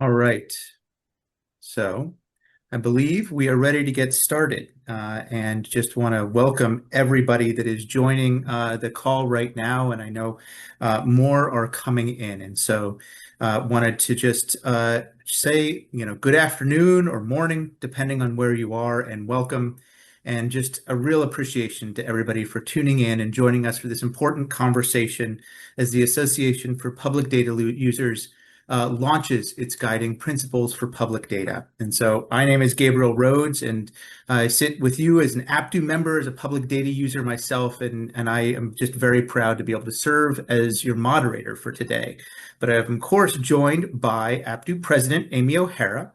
All right. So I believe we are ready to get started and just want to welcome everybody that is joining the call right now. And I know more are coming in. And so wanted to just say, good afternoon or morning, depending on where you are, and welcome. And just a real appreciation to everybody for tuning in and joining us for this important conversation as the Association for Public Data Users launches its guiding principles for public data. And so my name is Gabriel Rhodes, and I sit with you as an APDU member, as a public data user myself, and I am just very proud to be able to serve as your moderator for today. But I am, of course, joined by APDU President Amy O'Hara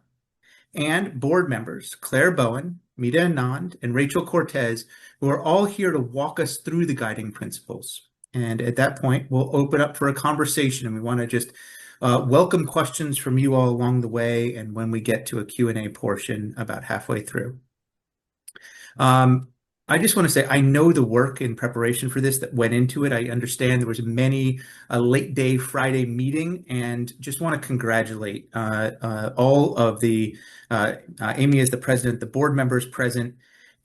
and board members Claire Bowen, Mita Anand, and Rachel Cortez, who are all here to walk us through the guiding principles. And at that point, we'll open up for a conversation, and we want to just welcome questions from you all along the way, and when we get to a Q&A portion about halfway through. I just want to say I know the work in preparation for this that went into it. I understand there was many a late day Friday meeting, and just want to congratulate all of the Amy as the president, the board members present,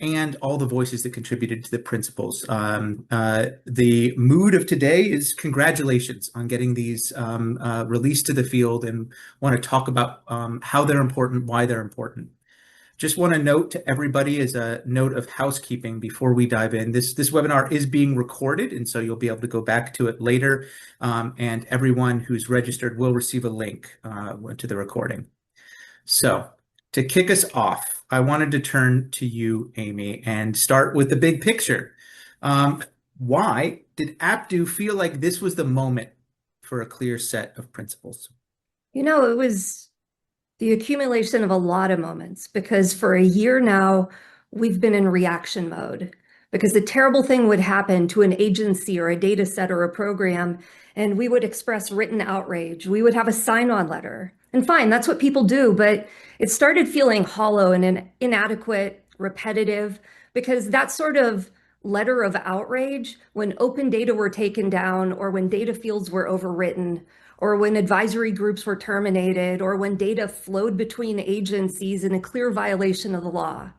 and all the voices that contributed to the principles. The mood of today is congratulations on getting these released to the field, and want to talk about how they're important, why they're important. Just want to note to everybody as a note of housekeeping before we dive in, this webinar is being recorded, and so you'll be able to go back to it later, and everyone who's registered will receive a link to the recording. So to kick us off, I wanted to turn to you, Amy, and start with the big picture. Why did APDU feel like this was the moment for a clear set of principles? It was the accumulation of a lot of moments, because for a year now, we've been in reaction mode because the terrible thing would happen to an agency or a data set or a program, and we would express written outrage. We would have a sign-on letter. And fine, that's what people do, but it started feeling hollow and inadequate, repetitive, because that sort of letter of outrage, when open data were taken down, or when data fields were overwritten, or when advisory groups were terminated, or when data flowed between agencies in a clear violation of the law.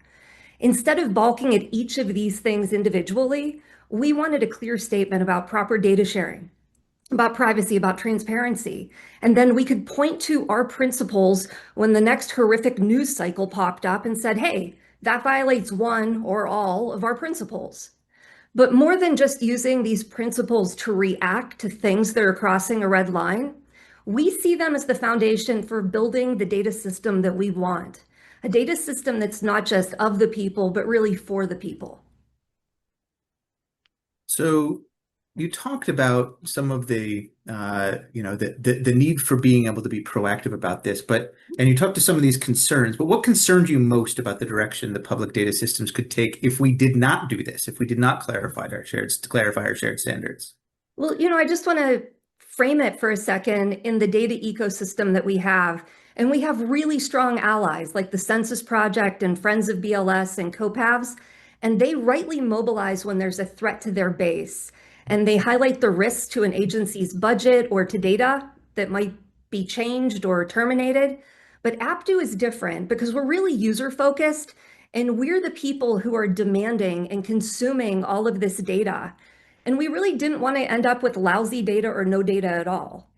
Instead of balking at each of these things individually, we wanted a clear statement about proper data sharing, about privacy, about transparency. And then we could point to our principles when the next horrific news cycle popped up and said, hey, that violates one or all of our principles. But more than just using these principles to react to things that are crossing a red line, we see them as the foundation for building the data system that we want. A data system that's not just of the people, but really for the people. So you talked about some of the the need for being able to be proactive about this, and you talked to some of these concerns, but what concerned you most about the direction the public data systems could take if we did not do this, if we did not clarify our shared standards? Well, I just want to frame it for a second in the data ecosystem that we have. And we have really strong allies like the Census Project and Friends of BLS and COPAVs, and they rightly mobilize when there's a threat to their base. And they highlight the risks to an agency's budget or to data that might be changed or terminated. But APDU is different because we're really user-focused, and we're the people who are demanding and consuming all of this data. And we really didn't want to end up with lousy data or no data at all.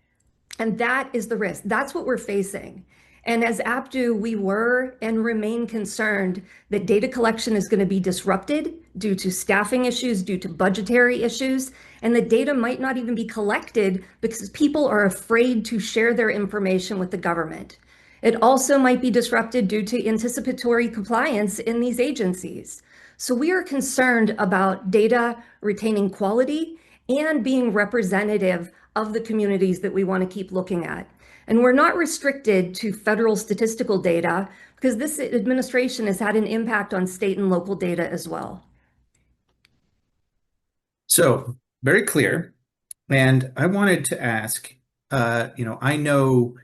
And that is the risk. That's what we're facing. And as APDU, we were and remain concerned that data collection is going to be disrupted due to staffing issues, due to budgetary issues, and the data might not even be collected because people are afraid to share their information with the government. It also might be disrupted due to anticipatory compliance in these agencies. So we are concerned about data retaining quality and being representative of the communities that we want to keep looking at. And we're not restricted to federal statistical data because this administration has had an impact on state and local data as well. So very clear. And I wanted to ask, I know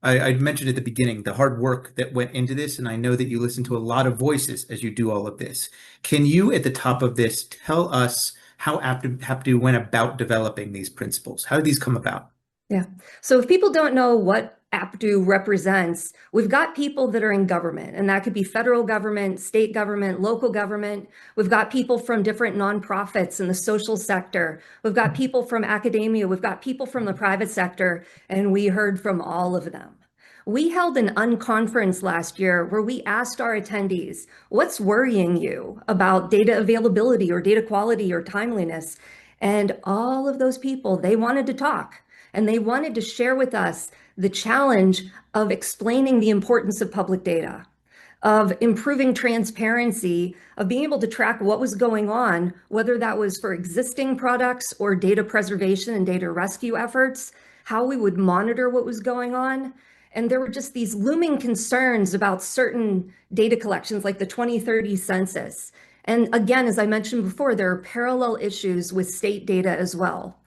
I mentioned at the beginning the hard work that went into this, and I know that you listen to a lot of voices as you do all of this. Can you, at the top of this, tell us how APDU went about developing these principles? How did these come about? Yeah. So if people don't know what APDU represents, we've got people that are in government, and that could be federal government, state government, local government. We've got people from different nonprofits in the social sector. We've got people from academia. We've got people from the private sector, and we heard from all of them. We held an unconference last year where we asked our attendees, what's worrying you about data availability or data quality or timeliness? And all of those people, they wanted to talk and they wanted to share with us the challenge of explaining the importance of public data, of improving transparency, of being able to track what was going on, whether that was for existing products or data preservation and data rescue efforts, how we would monitor what was going on. And there were just these looming concerns about certain data collections like the 2030 census. And again, as I mentioned before, there are parallel issues with state data as well.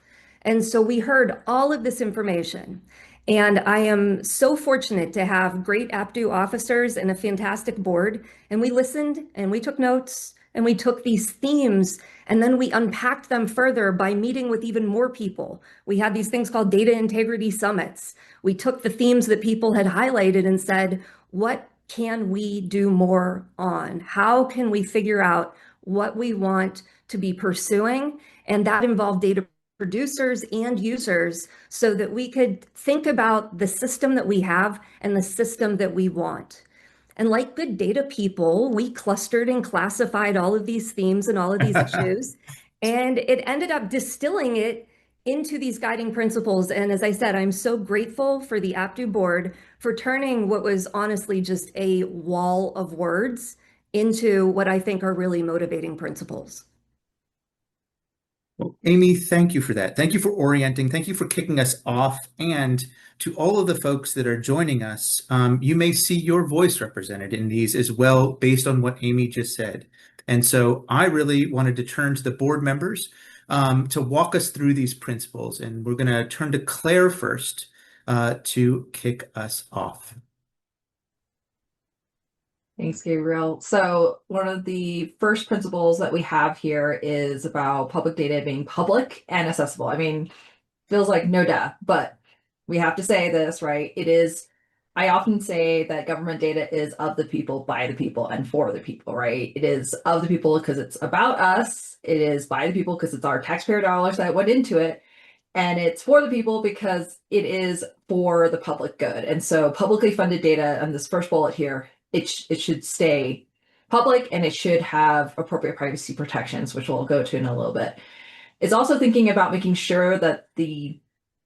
And so we heard all of this information. And I am so fortunate to have great APDU officers and a fantastic board. And we listened and we took notes and we took these themes and then we unpacked them further by meeting with even more people. We had these things called data integrity summits. We took the themes that people had highlighted and said, what can we do more on? How can we figure out what we want to be pursuing? And that involved data producers and users so that we could think about the system that we have and the system that we want. And like good data people, we clustered and classified all of these themes and all of these issues. And it ended up distilling it into these guiding principles. And as I said, I'm so grateful for the APDU board for turning what was honestly just a wall of words into what I think are really motivating principles. Well, Amy, thank you for that. Thank you for orienting. Thank you for kicking us off. And to all of the folks that are joining us, you may see your voice represented in these as well, based on what Amy just said. And so I really wanted to turn to the board members to walk us through these principles. And we're going to turn to Claire first to kick us off. Thanks, Gabriel. So one of the first principles that we have here is about public data being public and accessible. I mean, feels like no duh, but we have to say this, right? It is, I often say that government data is of the people, by the people, and for the people, right? It is of the people because it's about us. It is by the people because it's our taxpayer dollars that went into it. And it's for the people because it is for the public good. And so publicly funded data, and this first bullet here, it should stay public and it should have appropriate privacy protections, which we'll go to in a little bit. It's also thinking about making sure that the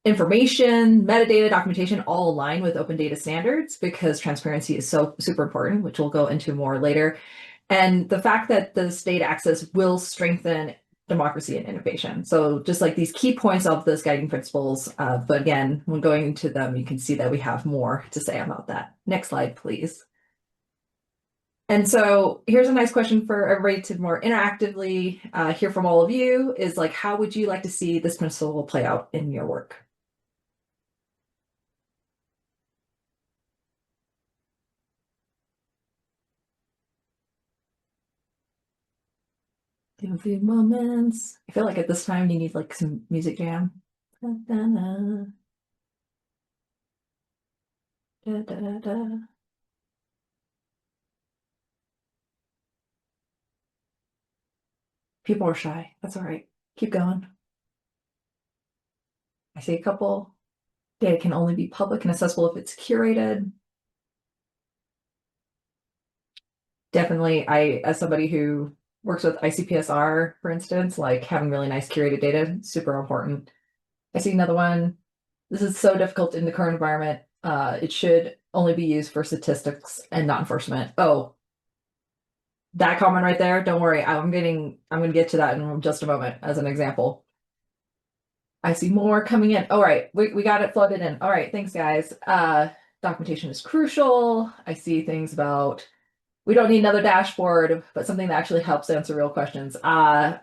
information, metadata, documentation all align with open data standards because transparency is so super important, which we'll go into more later. And the fact that this data access will strengthen democracy and innovation. So just like these key points of those guiding principles, but again, when going into them, you can see that we have more to say about that. Next slide, please. And so here's a nice question for everybody to more interactively hear from all of you is like, how would you like to see this principle play out in your work? Give a few moments. I feel like at this time you need like some music jam. Da, da, da. Da, da, da, da. People are shy. That's all right. Keep going. I see a couple. Data can only be public and accessible if it's curated. Definitely, as somebody who works with ICPSR, for instance, like having really nice curated data, super important. I see another one. This is so difficult in the current environment. It should only be used for statistics and not enforcement. Oh, that comment right there, don't worry. I'm going to get to that in just a moment as an example. I see more coming in. All right, we got it flooded in. All right, thanks guys. Documentation is crucial. I see things about, we don't need another dashboard, but something that actually helps answer real questions.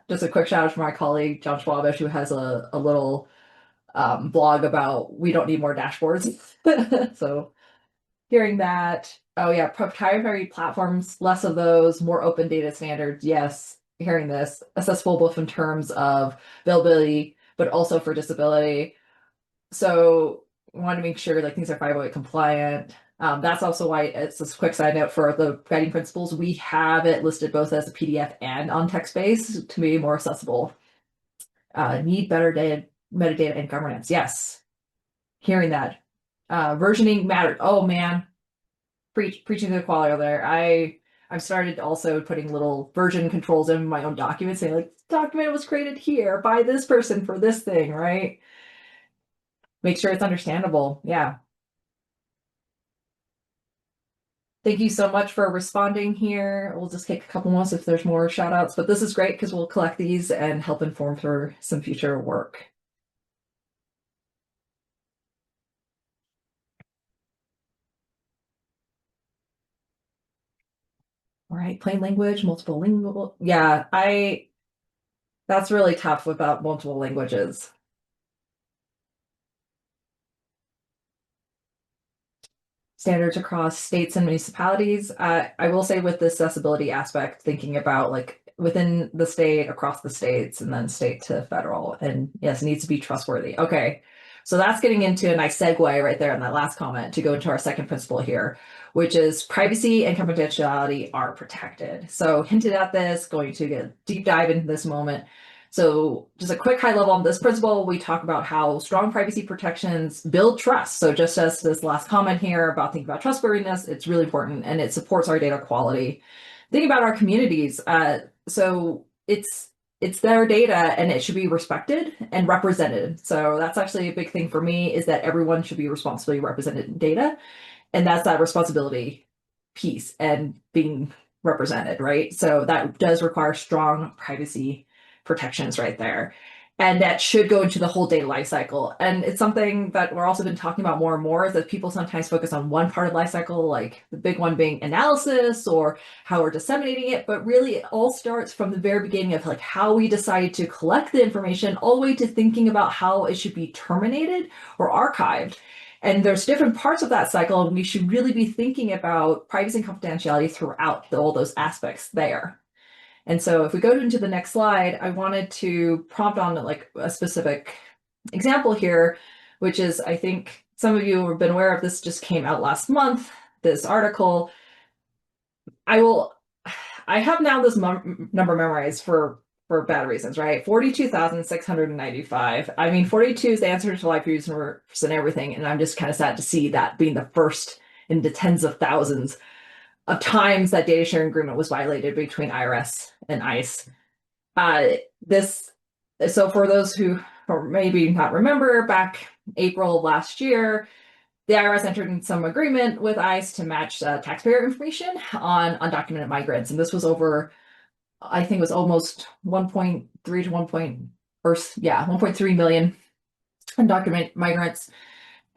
Just a quick shout out for my colleague, John Schwabish, who has a little blog about we don't need more dashboards. So hearing that, oh yeah, proprietary platforms, less of those, more open data standards. Yes, hearing this, accessible both in terms of availability, but also for disability. So want to make sure like things are 508 compliant. That's also why it's this quick side note for the guiding principles. We have it listed both as a PDF and on text base to be more accessible. Need better data, metadata and governance. Yes. Hearing that. Versioning mattered. Oh man. Preaching to the choir there. I've started also putting little version controls in my own documents, saying like, document was created here by this person for this thing, right? Make sure it's understandable. Yeah. Thank you so much for responding here. We'll just take a couple more if there's more shout outs, but this is great because we'll collect these and help inform for some future work. All right, plain language, multiple lingual. Yeah, that's really tough about multiple languages. Standards across states and municipalities. I will say with the accessibility aspect, thinking about like within the state, across the states, and then state to federal, and yes, it needs to be trustworthy. Okay, so that's getting into a nice segue right there in that last comment to go into our second principle here, which is privacy and confidentiality are protected. So hinted at this, going to get a deep dive into this moment. So just a quick high level on this principle, we talk about how strong privacy protections build trust. So just as this last comment here about thinking about trustworthiness, it's really important and it supports our data quality. Think about our communities. So it's their data and it should be respected and represented. So that's actually a big thing for me is that everyone should be responsibly represented in data. And that's that responsibility piece and being represented, right? So that does require strong privacy protections right there. And that should go into the whole data lifecycle. And it's something that we're also been talking about more and more is that people sometimes focus on one part of lifecycle, like the big one being analysis or how we're disseminating it. But really it all starts from the very beginning of like how we decided to collect the information all the way to thinking about how it should be terminated or archived. And there's different parts of that cycle, and we should really be thinking about privacy and confidentiality throughout all those aspects there. And so if we go into the next slide, I wanted to prompt on like a specific example here, which is, I think some of you have been aware of this, just came out last month, this article. I have now this number memorized for bad reasons, right? 42,695. I mean, 42 is the answer to life universe and everything. And I'm just kind of sad to see that being the first in the tens of thousands of times that data sharing agreement was violated between IRS and ICE. So for those who maybe not remember, back April of last year, the IRS entered in some agreement with ICE to match taxpayer information on undocumented migrants. And this was over, I think it was almost 1.3 to 1.3 million undocumented migrants.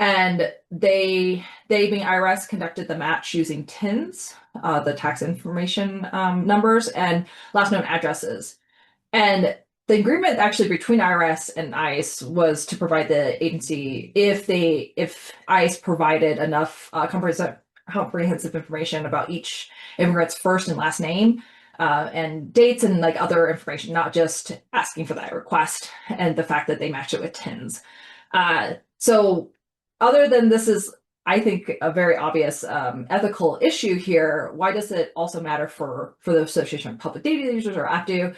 And they being IRS conducted the match using TINs, the tax information numbers, and last known addresses. And the agreement actually between IRS and ICE was to provide the agency if ICE provided enough comprehensive information about each immigrant's first and last name and dates and like other information, not just asking for that request and the fact that they match it with TINs. So other than this is, I think, a very obvious ethical issue here, why does it also matter for the Association of Public Data Users or APDU?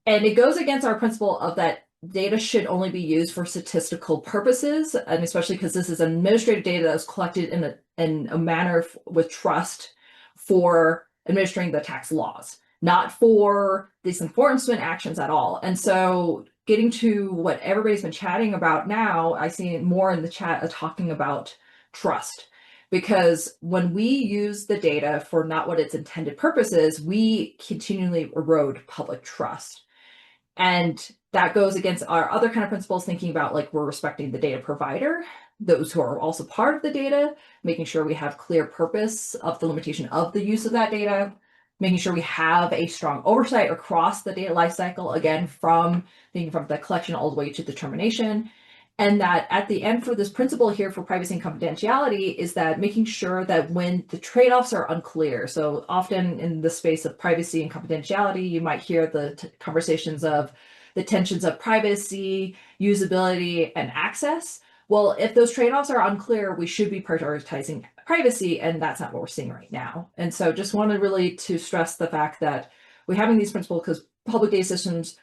And it goes against our principle of that data should only be used for statistical purposes, and especially because this is administrative data that is collected in a manner with trust for administering the tax laws, not for these enforcement actions at all. And so getting to what everybody's been chatting about now, I see more in the chat talking about trust. Because when we use the data for not what its intended purpose is, we continually erode public trust. And that goes against our other kind of principles, thinking about like we're respecting the data provider, those who are also part of the data, making sure we have clear purpose of the limitation of the use of that data, making sure we have a strong oversight across the data lifecycle, again, from thinking from the collection all the way to the termination. And that at the end for this principle here for privacy and confidentiality is that making sure that when the trade-offs are unclear, so often in the space of privacy and confidentiality, you might hear the conversations of the tensions of privacy, usability, and access. well, if those trade-offs are unclear, we should be prioritizing privacy, and that's not what we're seeing right now. And so just wanted really to stress the fact that we're having these principles because public data systems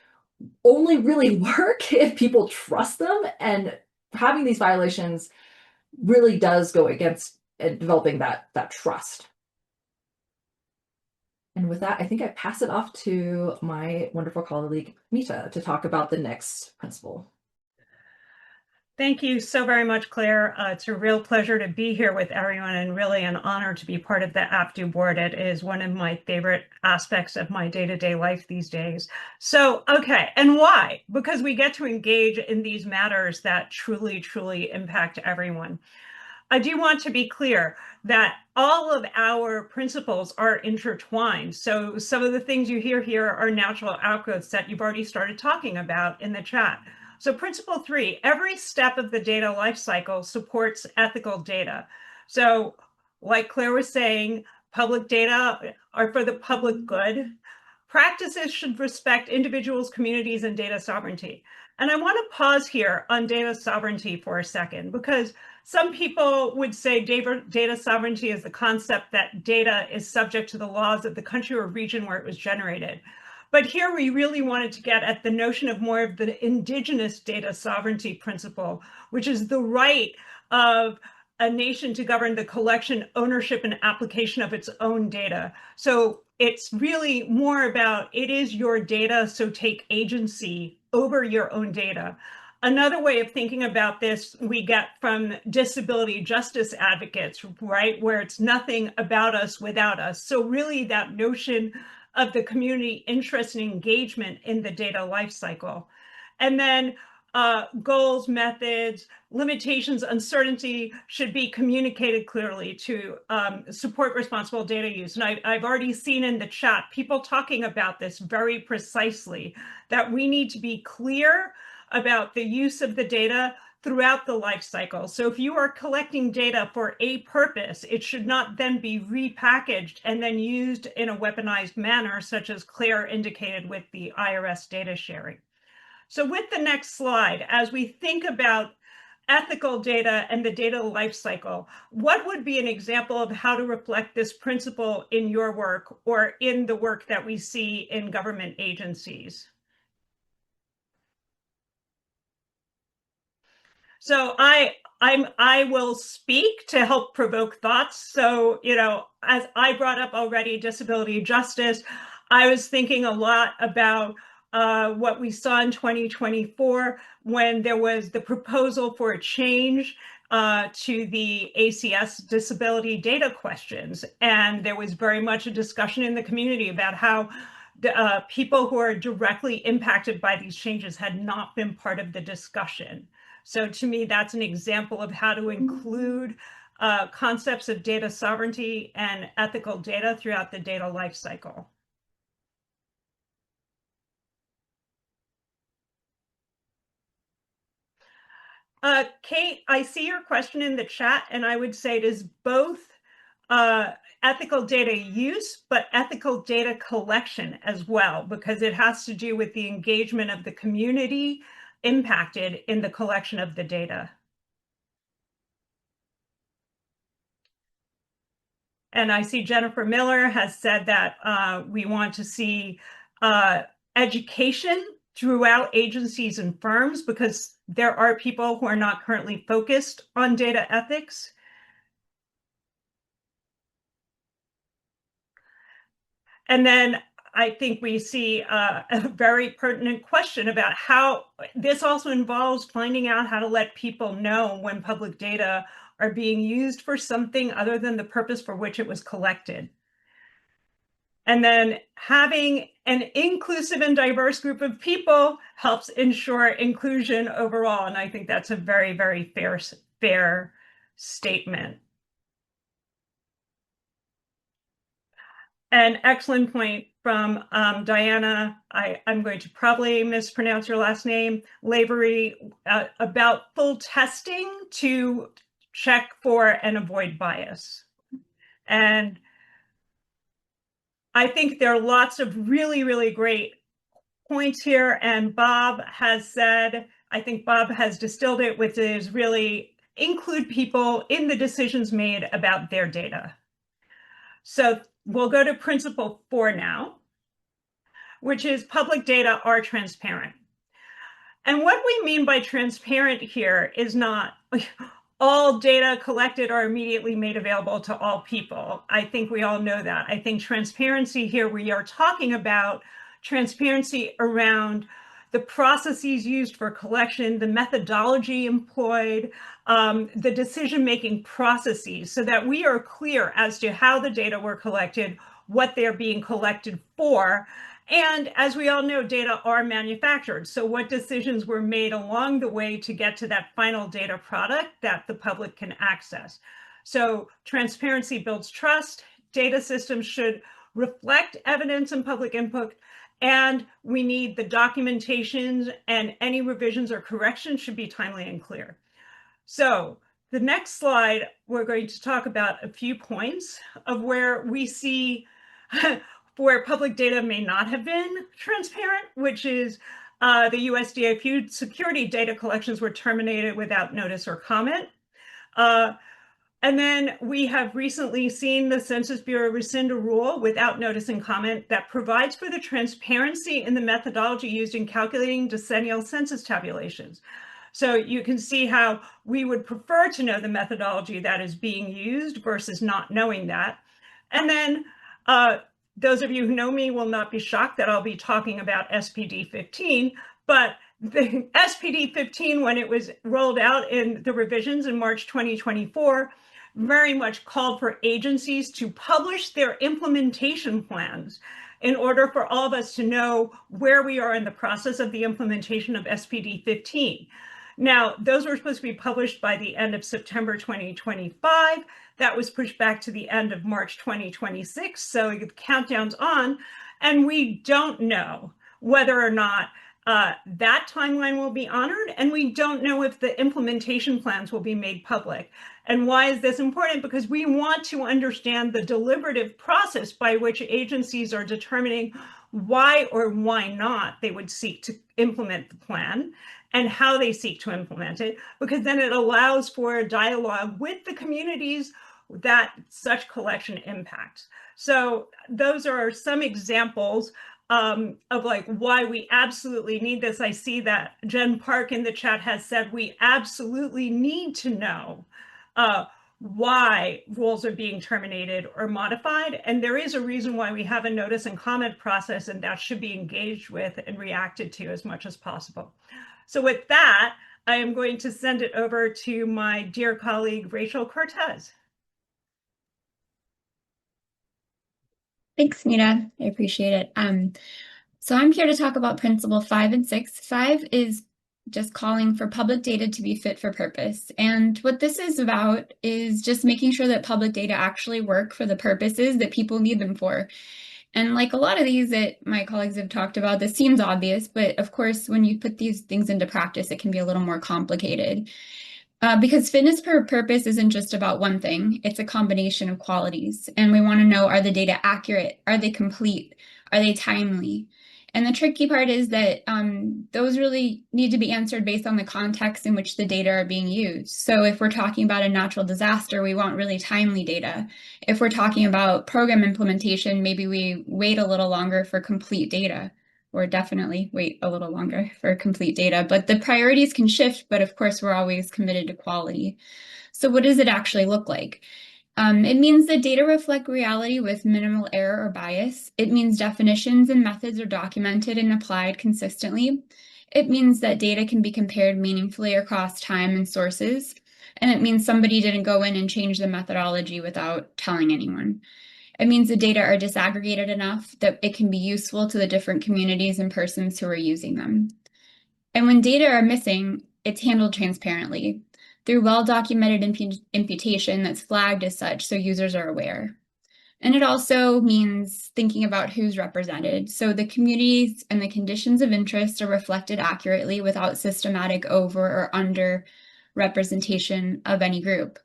only really work if people trust them, and having these violations really does go against developing that trust. And with that, I think I pass it off to my wonderful colleague, Mita, to talk about the next principle. Thank you so very much, Claire. It's a real pleasure to be here with everyone and really an honor to be part of the APDU board. It is one of my favorite aspects of my day-to-day life these days. So, okay, and why? Because we get to engage in these matters that truly, truly impact everyone. I do want to be clear that all of our principles are intertwined. So some of the things you hear here are natural outgrowths that you've already started talking about in the chat. So principle 3, every step of the data lifecycle supports ethical data. So like Claire was saying, public data are for the public good. Practices should respect individuals, communities, and data sovereignty. And I want to pause here on data sovereignty for a second, because some people would say data sovereignty is the concept that data is subject to the laws of the country or region where it was generated. But here we really wanted to get at the notion of more of the indigenous data sovereignty principle, which is the right of a nation to govern the collection, ownership, and application of its own data. So it's really more about, it is your data, so take agency over your own data. Another way of thinking about this we get from disability justice advocates, right? Where it's nothing about us without us. So really that notion of the community interest and engagement in the data lifecycle. And then goals, methods, limitations, uncertainty should be communicated clearly to support responsible data use. And I've already seen in the chat people talking about this very precisely, that we need to be clear about the use of the data throughout the life cycle. So if you are collecting data for a purpose, it should not then be repackaged and then used in a weaponized manner, such as Claire indicated with the IRS data sharing. So with the next slide, as we think about ethical data and the data lifecycle, what would be an example of how to reflect this principle in your work or in the work that we see in government agencies? So I will speak to help provoke thoughts. So, you know, as I brought up already, disability justice, I was thinking a lot about what we saw in 2024 when there was the proposal for a change to the ACS disability data questions. And there was very much a discussion in the community about how the people who are directly impacted by these changes had not been part of the discussion. So to me, that's an example of how to include concepts of data sovereignty and ethical data throughout the data lifecycle. Kate, I see your question in the chat, and I would say it is both ethical data use, but ethical data collection as well, because it has to do with the engagement of the community impacted in the collection of the data. And I see Jennifer Miller has said that we want to see education throughout agencies and firms, because there are people who are not currently focused on data ethics. And then I think we see a very pertinent question about how this also involves finding out how to let people know when public data are being used for something other than the purpose for which it was collected. And then having an inclusive and diverse group of people helps ensure inclusion overall. And I think that's a very, very fair statement. An excellent point from Diana. I'm going to probably mispronounce your last name, Lavery, about full testing to check for and avoid bias. And I think there are lots of really, really great points here. And Bob has said I think Bob has distilled it, which is really include people in the decisions made about their data. So we'll go to principle 4 now, which is public data are transparent. And what we mean by transparent here is not all data collected are immediately made available to all people. I think we all know that. I think transparency here, we are talking about transparency around the processes used for collection, the methodology employed, the decision-making processes, so that we are clear as to how the data were collected, what they're being collected for. And as we all know, data are manufactured. So what decisions were made along the way to get to that final data product that the public can access. So transparency builds trust. Data systems should reflect evidence and public input. And we need the documentation, and any revisions or corrections should be timely and clear. So the next slide, we're going to talk about a few points of where we see where public data may not have been transparent, which is the USDA food security data collections were terminated without notice or comment. And then we have recently seen the Census Bureau rescind a rule without notice and comment that provides for the transparency in the methodology used in calculating decennial census tabulations. So you can see how we would prefer to know the methodology that is being used versus not knowing that. And then those of you who know me will not be shocked that I'll be talking about SPD 15, but the SPD 15, when it was rolled out in the revisions in March 2024, very much called for agencies to publish their implementation plans in order for all of us to know where we are in the process of the implementation of SPD 15. Now, those were supposed to be published by the end of September 2025. That was pushed back to the end of March 2026. So the countdown's on, and we don't know whether or not that timeline will be honored, and we don't know if the implementation plans will be made public. And why is this important? Because we want to understand the deliberative process by which agencies are determining why or why not they would seek to implement the plan and how they seek to implement it, because then it allows for a dialogue with the communities that such collection impacts. So those are some examples of like why we absolutely need this. I see that Jen Park in the chat has said we absolutely need to know why rules are being terminated or modified. And there is a reason why we have a notice and comment process, and that should be engaged with and reacted to as much as possible. So with that, I am going to send it over to my dear colleague, Rachel Cortez. Thanks, Nita. I appreciate it. So I'm here to talk about Principle 5 and 6. 5 is just calling for public data to be fit for purpose. And what this is about is just making sure that public data actually work for the purposes that people need them for. And like a lot of these that my colleagues have talked about, this seems obvious, but of course, when you put these things into practice, it can be a little more complicated. Because fitness for purpose isn't just about one thing, it's a combination of qualities. And we want to know, are the data accurate? Are they complete? Are they timely? And the tricky part is that those really need to be answered based on the context in which the data are being used. So if we're talking about a natural disaster, we want really timely data. If we're talking about program implementation, maybe we wait a little longer for complete data, or definitely wait a little longer for complete data. But the priorities can shift, but of course, we're always committed to quality. So what does it actually look like? It means that data reflect reality with minimal error or bias. It means definitions and methods are documented and applied consistently. It means that data can be compared meaningfully across time and sources. And it means somebody didn't go in and change the methodology without telling anyone. It means the data are disaggregated enough that it can be useful to the different communities and persons who are using them. And when data are missing, it's handled transparently through well-documented imputation that's flagged as such so users are aware. And it also means thinking about who's represented. So the communities and the conditions of interest are reflected accurately without systematic over or under representation of any group.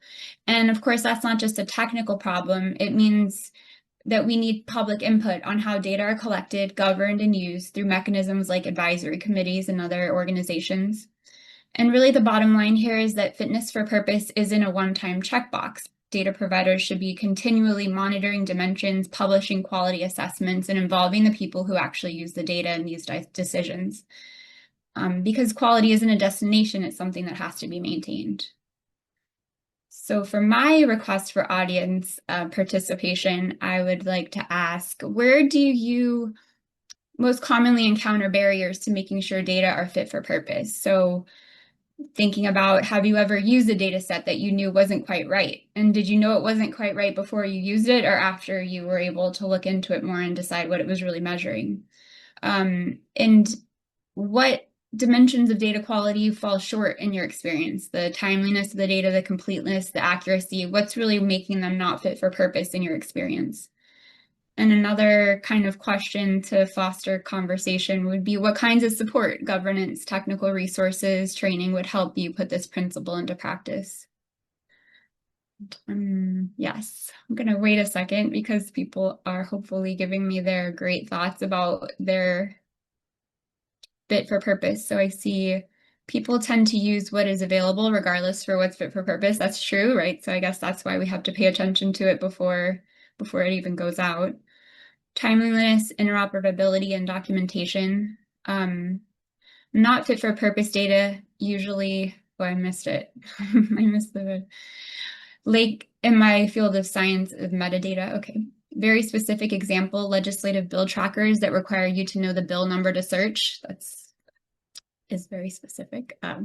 And of course, that's not just a technical problem. It means that we need public input on how data are collected, governed, and used through mechanisms like advisory committees and other organizations. And really the bottom line here is that fitness for purpose isn't a one-time checkbox. Data providers should be continually monitoring dimensions, publishing quality assessments, and involving the people who actually use the data in these decisions. Because quality isn't a destination, it's something that has to be maintained. So for my request for audience participation, I would like to ask, where do you most commonly encounter barriers to making sure data are fit for purpose? So thinking about, have you ever used a data set that you knew wasn't quite right? And did you know it wasn't quite right before you used it, or after you were able to look into it more and decide what it was really measuring? And what dimensions of data quality fall short in your experience? The timeliness of the data, the completeness, the accuracy, what's really making them not fit for purpose in your experience? And another kind of question to foster conversation would be, what kinds of support, governance, technical resources, training would help you put this principle into practice? Yes, I'm going to wait a second because people are hopefully giving me their great thoughts about their fit for purpose. So I see people tend to use what is available regardless for what's fit for purpose. That's true, right? So I guess that's why we have to pay attention to it before it even goes out. Timeliness, interoperability, and documentation. Not fit for purpose data usually, oh, I missed it. I missed the, like in my field of science of metadata. Okay. Very specific example, legislative bill trackers that require you to know the bill number to search. Is very specific. I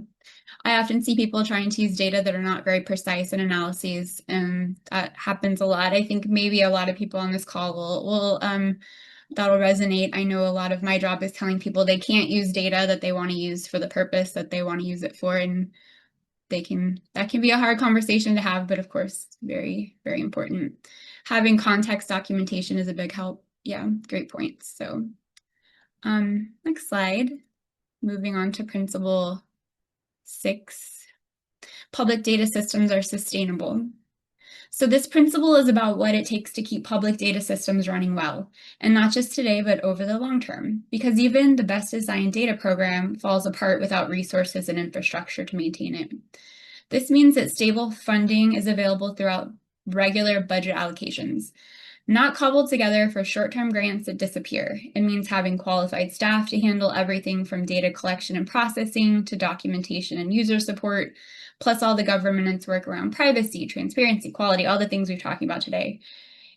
often see people trying to use data that are not very precise in analyses, and that happens a lot. I think maybe a lot of people on this call will that'll resonate. I know a lot of my job is telling people they can't use data that they want to use for the purpose that they want to use it for, and that can be a hard conversation to have, but of course, very, very important. Having context documentation is a big help. Yeah, great points. So next slide. Moving on to principle 6, public data systems are sustainable. So this principle is about what it takes to keep public data systems running well, and not just today, but over the long term, because even the best designed data program falls apart without resources and infrastructure to maintain it. This means that stable funding is available throughout regular budget allocations, not cobbled together for short-term grants that disappear. It means having qualified staff to handle everything from data collection and processing to documentation and user support, plus all the government's work around privacy, transparency, quality, all the things we're talking about today.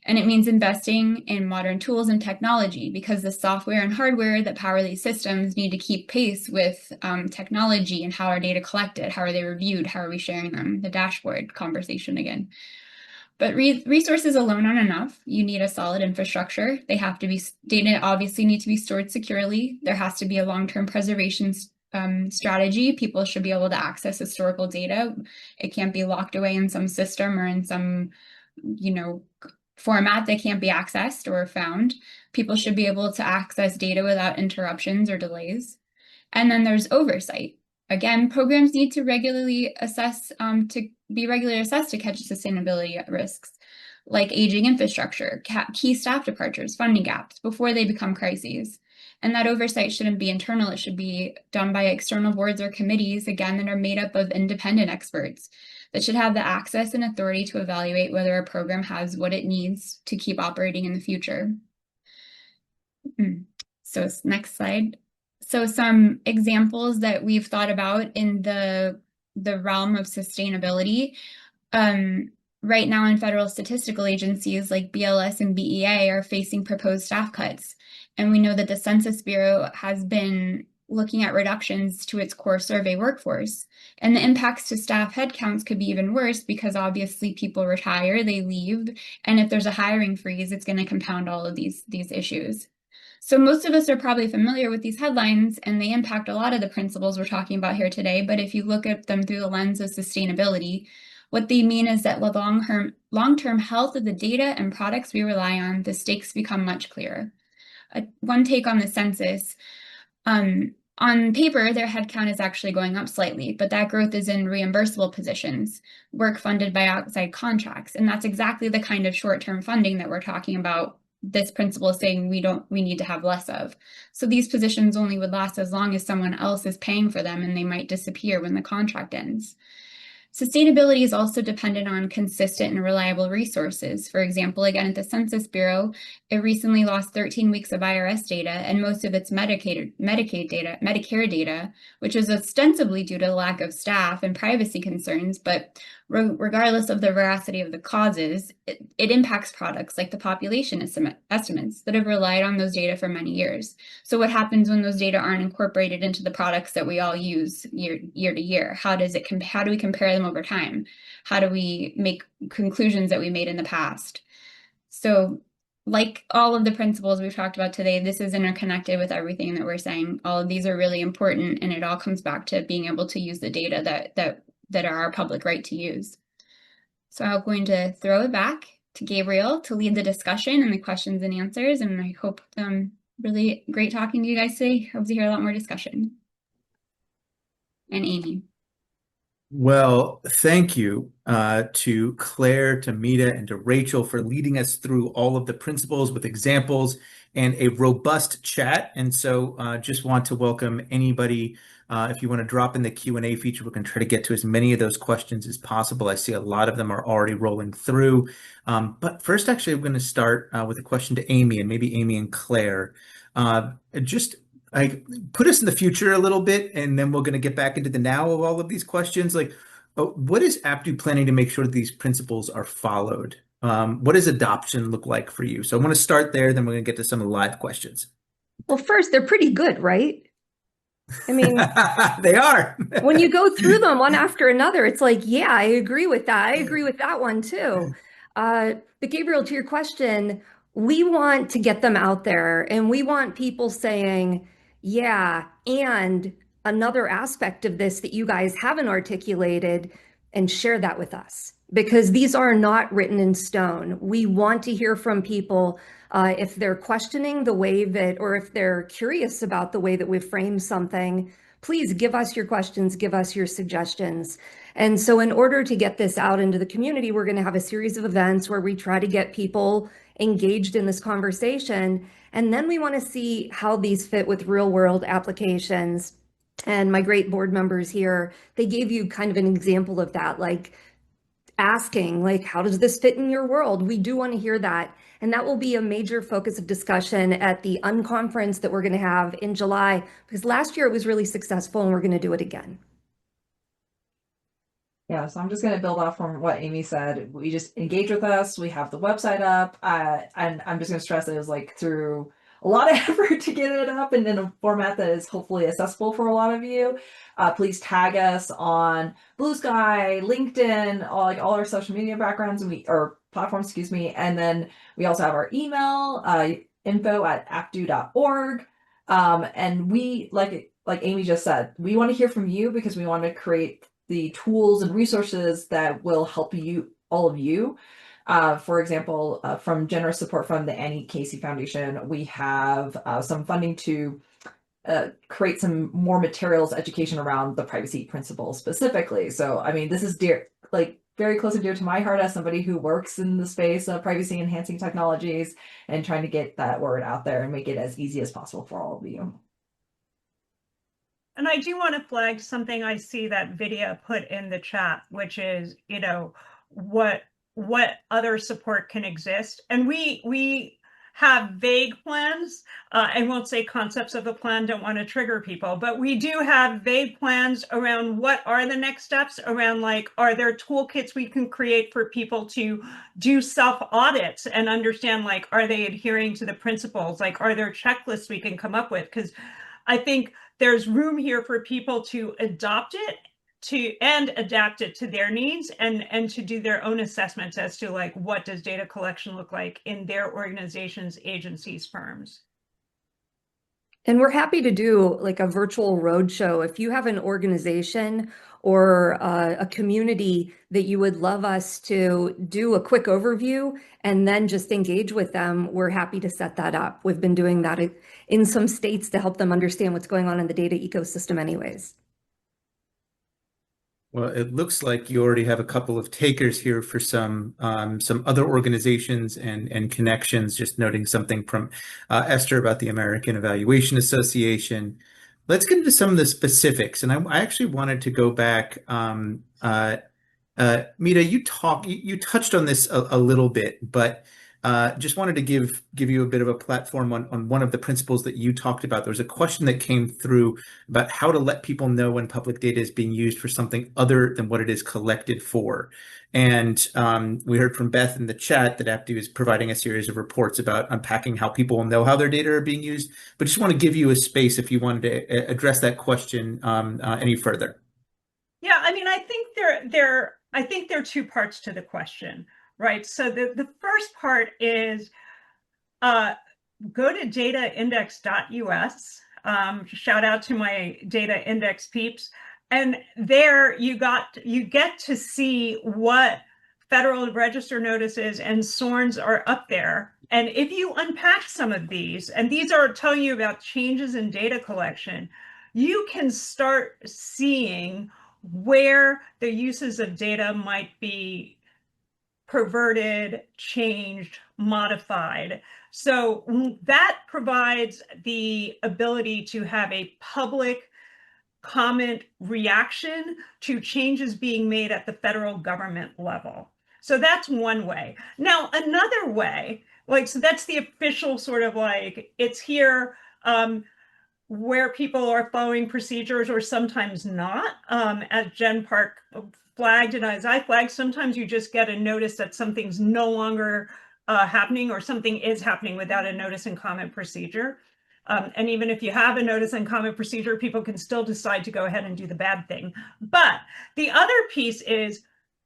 And it means investing in modern tools and technology, because the software and hardware that power these systems need to keep pace with technology and how are data collected, how are they reviewed, how are we sharing them, the dashboard conversation again. But resources alone aren't enough. You need a solid infrastructure. Data obviously need to be stored securely. There has to be a long-term preservation strategy. People should be able to access historical data. It can't be locked away in some system or in some, format that can't be accessed or found. People should be able to access data without interruptions or delays. And then there's oversight. Again, programs need to regularly assess to catch sustainability risks, like aging infrastructure, key staff departures, funding gaps, before they become crises. And that oversight shouldn't be internal. It should be done by external boards or committees, again, that are made up of independent experts that should have the access and authority to evaluate whether a program has what it needs to keep operating in the future. So next slide. So some examples that we've thought about in the realm of sustainability. Right now in federal statistical agencies like BLS and BEA are facing proposed staff cuts. And we know that the Census Bureau has been looking at reductions to its core survey workforce. And the impacts to staff headcounts could be even worse, because obviously people retire, they leave, and if there's a hiring freeze, it's going to compound all of these issues. So most of us are probably familiar with these headlines, and they impact a lot of the principles we're talking about here today. But if you look at them through the lens of sustainability, what they mean is that with long-term health of the data and products we rely on, the stakes become much clearer. One take on the census, on paper, their headcount is actually going up slightly, but that growth is in reimbursable positions, work funded by outside contracts. And that's exactly the kind of short-term funding that we're talking about this principle is saying we need to have less of. So these positions only would last as long as someone else is paying for them, and they might disappear when the contract ends. Sustainability is also dependent on consistent and reliable resources. For example, again, at the Census Bureau, it recently lost 13 weeks of IRS data and most of its Medicare data, which is ostensibly due to the lack of staff and privacy concerns, but regardless of the veracity of the causes, it impacts products like the population estimates that have relied on those data for many years. So what happens when those data aren't incorporated into the products that we all use year to year? How do we compare them over time? How do we make conclusions that we made in the past? So like all of the principles we've talked about today, this is interconnected with everything that we're saying. All of these are really important, and it all comes back to being able to use the data that are our public right to use. So I'm going to throw it back to Gabriel to lead the discussion and the questions and answers. And I hope really great talking to you guys today. Hope to hear a lot more discussion. And Amy. Well, thank you to Claire, to Mita, and to Rachel for leading us through all of the principles with examples and a robust chat. And so just want to welcome anybody. If you want to drop in the Q&A feature, we can try to get to as many of those questions as possible. I see a lot of them are already rolling through. But first, actually, I'm going to start with a question to Amy, and maybe Amy and Claire. Put us in the future a little bit, and then we're going to get back into the now of all of these questions. Like, what is APDU planning to make sure that these principles are followed? What does adoption look like for you? So I want to start there, then we're going to get to some of the live questions. Well, first, they're pretty good, right? I mean, they are. when you go through them one after another, it's like, yeah, I agree with that. I agree with that one too. But Gabriel, to your question, we want to get them out there, and we want people saying, yeah, and another aspect of this that you guys haven't articulated, and share that with us, because these are not written in stone. We want to hear from people if they're questioning the way that, or if they're curious about the way that we've framed something. Please give us your questions, give us your suggestions. And so in order to get this out into the community, we're going to have a series of events where we try to get people engaged in this conversation. And then we want to see how these fit with real world applications. And my great board members here, they gave you kind of an example of that, like asking, like, how does this fit in your world? We do want to hear that. And that will be a major focus of discussion at the unconference that we're going to have in July, because last year it was really successful and we're going to do it again. Yeah, so I'm just going to build off from what Amy said. We just engage with us. We have the website up, and I'm just going to stress that it was like through a lot of effort to get it up and in a format that is hopefully accessible for a lot of you. Please tag us on Blue Sky, LinkedIn, all our social media backgrounds or platforms, excuse me. And then we also have our email, info@apdu.org. And we, like Amy just said, we want to hear from you because we want to create the tools and resources that will help you, all of you. For example, from generous support from the Annie Casey Foundation, we have some funding to create some more materials, education around the privacy principles specifically. So, I mean, this is very close and dear to my heart as somebody who works in the space of privacy enhancing technologies and trying to get that word out there and make it as easy as possible for all of you. And I do want to flag something I see that Vidya put in the chat, which is, what other support can exist. And we have vague plans. I won't say concepts of a plan, don't want to trigger people, but we do have vague plans around what are the next steps around, like, are there toolkits we can create for people to do self audits and understand, like, are they adhering to the principles? Like, are there checklists we can come up with? Because I think there's room here for people to adopt it and adapt it to their needs and to do their own assessments as to, like, what does data collection look like in their organizations, agencies, firms. And we're happy to do like a virtual roadshow. If you have an organization or a community that you would love us to do a quick overview and then just engage with them, we're happy to set that up. We've been doing that in some states to help them understand what's going on in the data ecosystem anyways. Well, it looks like you already have a couple of takers here for some other organizations and connections. Just noting something from Esther about the American Evaluation Association. Let's get into some of the specifics. And I actually wanted to go back. Mita, you touched on this a little bit, but just wanted to give you a bit of a platform on one of the principles that you talked about. There was a question that came through about how to let people know when public data is being used for something other than what it is collected for. And we heard from Beth in the chat that APDU is providing a series of reports about unpacking how people will know how their data are being used. But just want to give you a space if you wanted to address that question any further. Yeah, I mean, I think there are two parts to the question, right? So the first part is go to dataindex.us. Shout out to my data index peeps. And there you get to see what Federal Register notices and SORNs are up there. And if you unpack some of these, and these are telling you about changes in data collection, you can start seeing where the uses of data might be perverted, changed, modified. So that provides the ability to have a public comment reaction to changes being made at the federal government level. So that's one way. Now, another way, so that's the official sort of it's here where people are following procedures or sometimes not. As Jen Park flagged and as I flagged, sometimes you just get a notice that something's no longer happening or something is happening without a notice and comment procedure. And even if you have a notice and comment procedure, people can still decide to go ahead and do the bad thing. But the other piece is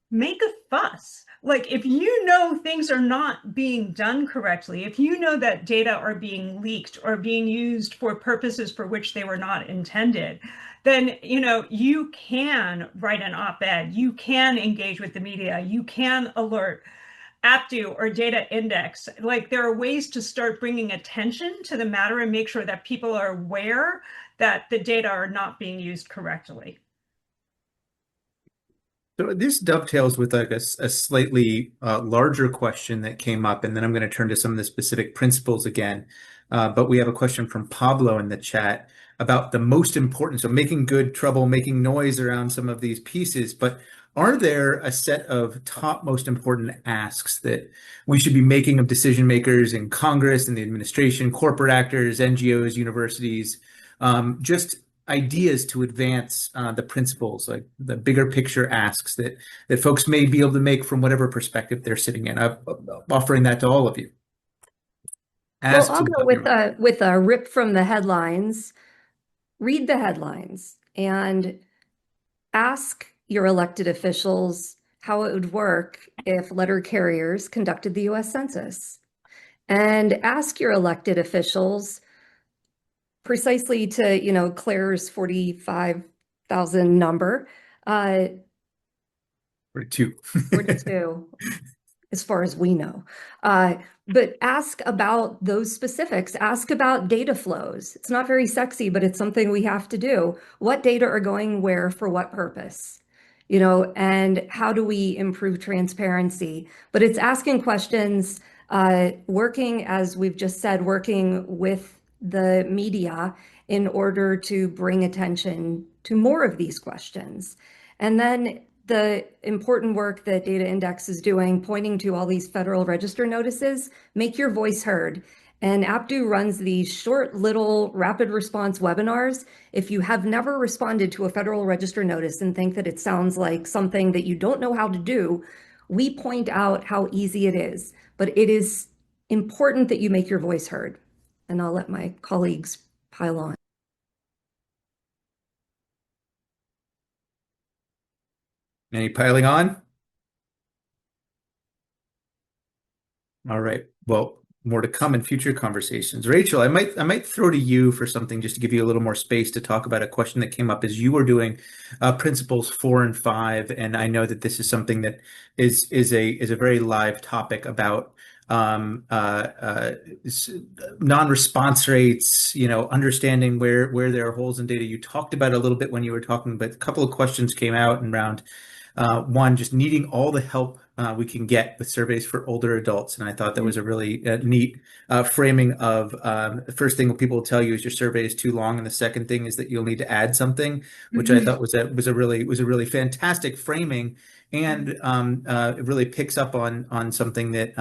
make a fuss. If you know things are not being done correctly, if you know that data are being leaked or being used for purposes for which they were not intended, then you can write an op-ed, you can engage with the media, you can alert APDU or data index. There are ways to start bringing attention to the matter and make sure that people are aware that the data are not being used correctly. So this dovetails with a slightly larger question that came up, and then I'm going to turn to some of the specific principles again. But we have a question from Pablo in the chat about the most important, so making good trouble, making noise around some of these pieces. But are there a set of top most important asks that we should be making of decision makers in Congress and the administration, corporate actors, NGOs, universities, just ideas to advance the principles, like the bigger picture asks that folks may be able to make from whatever perspective they're sitting in? I'm offering that to all of you. Well, I'll go with a rip from the headlines. Read the headlines and ask your elected officials how it would work if letter carriers conducted the US Census. And ask your elected officials precisely to, Claire's 45,000 number. 42. 42, as far as we know. But ask about those specifics. Ask about data flows. It's not very sexy, but it's something we have to do. What data are going where for what purpose? And how do we improve transparency? But it's asking questions, working, as we've just said, working with the media in order to bring attention to more of these questions. And then the important work that Data Index is doing, pointing to all these Federal Register notices, make your voice heard. And APDU runs these short little rapid response webinars. If you have never responded to a Federal Register notice and think that it sounds like something that you don't know how to do, we point out how easy it is. But it is important that you make your voice heard. And I'll let my colleagues pile on. Any piling on? All right. Well, more to come in future conversations. Rachel, I might throw to you for something just to give you a little more space to talk about a question that came up as you were doing principles 4 and 5, and I know that this is something that is a very live topic about non-response rates, understanding where there are holes in data. You talked about it a little bit when you were talking, but a couple of questions came out around one, just needing all the help we can get with surveys for older adults. And I thought that was a really neat framing of the first thing people will tell you is your survey is too long, and the second thing is that you'll need to add something, which I thought was a really fantastic framing. And it really picks up on something that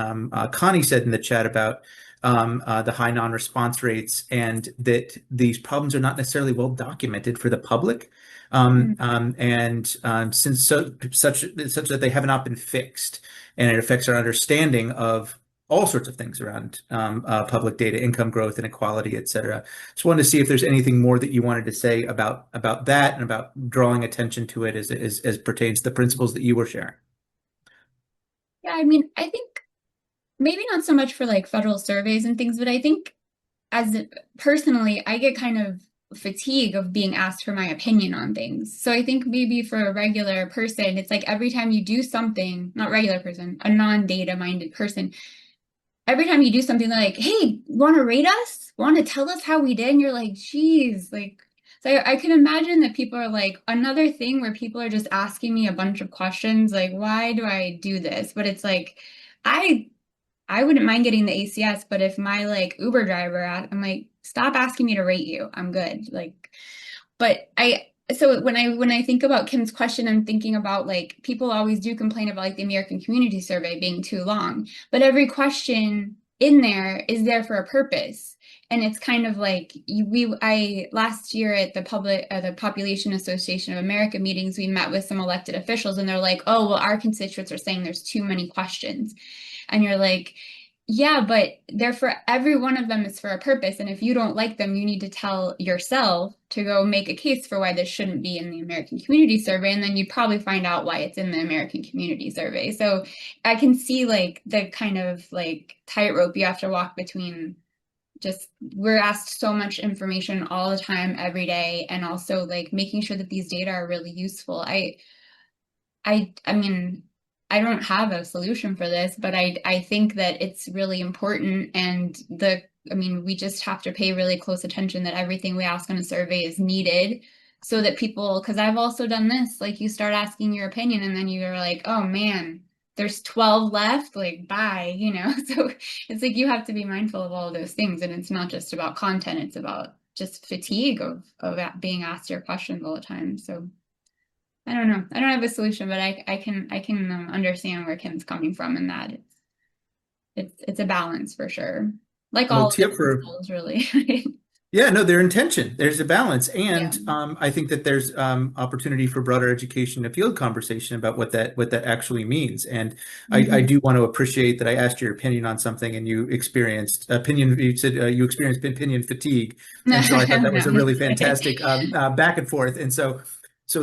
Connie said in the chat about the high non-response rates, and that these problems are not necessarily well documented for the public. Since such that they have not been fixed, and it affects our understanding of all sorts of things around public data, income growth, inequality, et cetera. Just wanted to see if there's anything more that you wanted to say about that and about drawing attention to it as pertains to the principles that you were sharing. Yeah, I mean, I think maybe not so much for like federal surveys and things, but I think personally, I get kind of fatigue of being asked for my opinion on things. So I think maybe for a regular person, it's like every time you do something, not regular person, a non-data minded person, every time you do something, they're like, hey, want to rate us? Want to tell us how we did? And you're like, geez, like, so I can imagine that people are like, another thing where people are just asking me a bunch of questions, like, why do I do this? But it's like, I wouldn't mind getting the ACS, but if my like Uber driver, I'm like, stop asking me to rate you. I'm good. Like, but so when I think about Kim's question, I'm thinking about like people always do complain about like the American Community Survey being too long, but every question in there is there for a purpose. And it's kind of like I last year at the Population Association of America meetings, we met with some elected officials, and they're like, oh, well, our constituents are saying there's too many questions. And you're like, yeah, but they're for every one of them is for a purpose. And if you don't like them, you need to tell yourself to go make a case for why this shouldn't be in the American Community Survey. And then you'd probably find out why it's in the American Community Survey. So I can see like the kind of like tightrope you have to walk between just we're asked so much information all the time, every day, and also like making sure that these data are really useful. I mean, I don't have a solution for this, but I think that it's really important, and we just have to pay really close attention that everything we ask on a survey is needed, so that people, because I've also done this, like you start asking your opinion and then you're like, oh man, there's 12 left, like bye, so it's like you have to be mindful of all of those things, and it's not just about content, it's about just fatigue of being asked your questions all the time. So I don't know. I don't have a solution, but I can understand where Kim's coming from in that it's a balance for sure. Like all of the principles, really. Yeah, no, their intention. There's a balance, and I think that there's opportunity for broader education and field conversation about what that actually means. And I do want to appreciate that I asked your opinion on something, and you experienced opinion. You said you experienced opinion fatigue, and so I thought that was a really fantastic back and forth. And so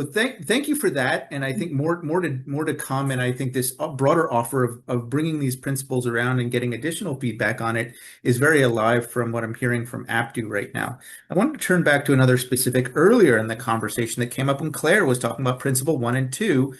thank you for that, and I think more to come. And I think this broader offer of bringing these principles around and getting additional feedback on it is very alive from what I'm hearing from APDU right now. I want to turn back to another specific earlier in the conversation that came up when Claire was talking about principle 1 and 2.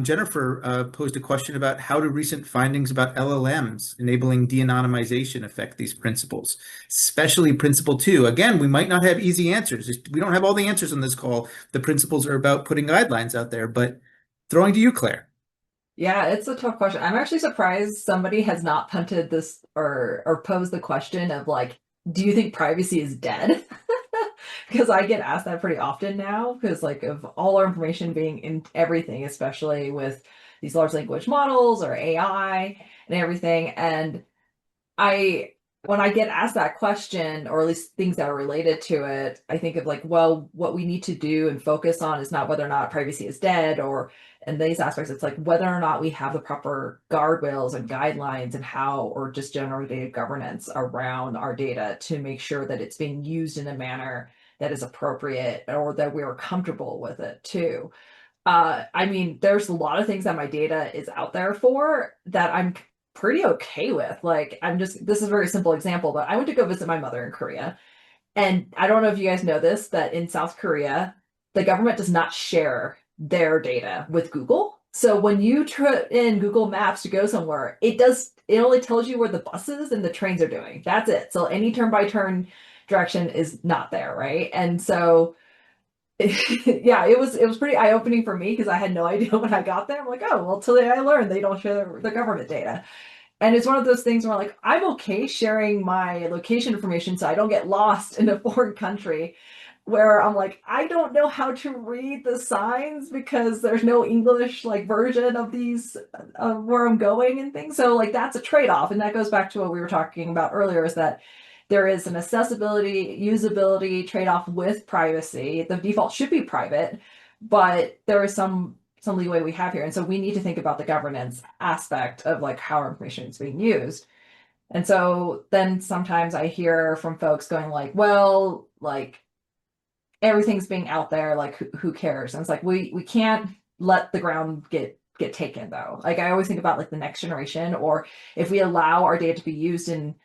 Jennifer posed a question about how do recent findings about LLMs enabling de-anonymization affect these principles, especially principle 2. Again, we might not have easy answers. We don't have all the answers on this call. The principles are about putting guidelines out there, but throwing to you, Claire. Yeah, it's a tough question. I'm actually surprised somebody has not punted this or posed the question of like, do you think privacy is dead? Because I get asked that pretty often now, because like of all our information being in everything, especially with these large language models or AI and everything. And when I get asked that question, or at least things that are related to it, I think of like, well, what we need to do and focus on is not whether or not privacy is dead, or in these aspects, it's like whether or not we have the proper guardrails and guidelines and how, or just general data governance around our data to make sure that it's being used in a manner that is appropriate, or that we're comfortable with it too. I mean, there's a lot of things that my data is out there for that I'm pretty okay with. Like, this is a very simple example, but I went to go visit my mother in Korea. And I don't know if you guys know this, that in South Korea, the government does not share their data with Google. So when you put in Google Maps to go somewhere, it only tells you where the buses and the trains are doing. That's it. So any turn by turn direction is not there, right? And so yeah, it was pretty eye-opening for me because I had no idea when I got there. I'm like, oh, well, today I learned they don't share the government data. And it's one of those things where like I'm okay sharing my location information so I don't get lost in a foreign country where I'm like, I don't know how to read the signs because there's no English like version of these of where I'm going and things. So like that's a trade-off. And that goes back to what we were talking about earlier, is that there is an accessibility, usability trade-off with privacy. The default should be private, but there is some leeway we have here. And so we need to think about the governance aspect of like how our information is being used. And so then sometimes I hear from folks going like, well, like everything's being out there, like who cares? And it's like we can't let the ground get taken though. Like I always think about like the next generation, or if we allow our data to be used in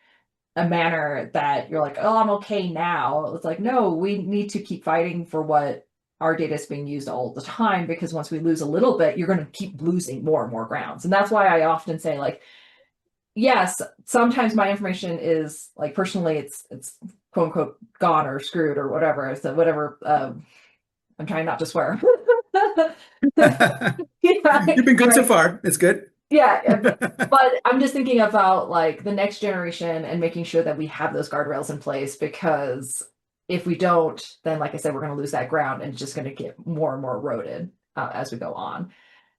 a manner that you're like, oh, I'm okay now. It's like, no, we need to keep fighting for what our data is being used all the time, because once we lose a little bit, you're going to keep losing more and more grounds. And that's why I often say like, yes, sometimes my information is like personally it's quote unquote gone or screwed or whatever. So whatever, I'm trying not to swear. Yeah. You've been good so Right. far. It's good. Yeah, but I'm just thinking about like the next generation and making sure that we have those guardrails in place, because if we don't, then like I said, we're going to lose that ground and it's just going to get more and more eroded as we go on.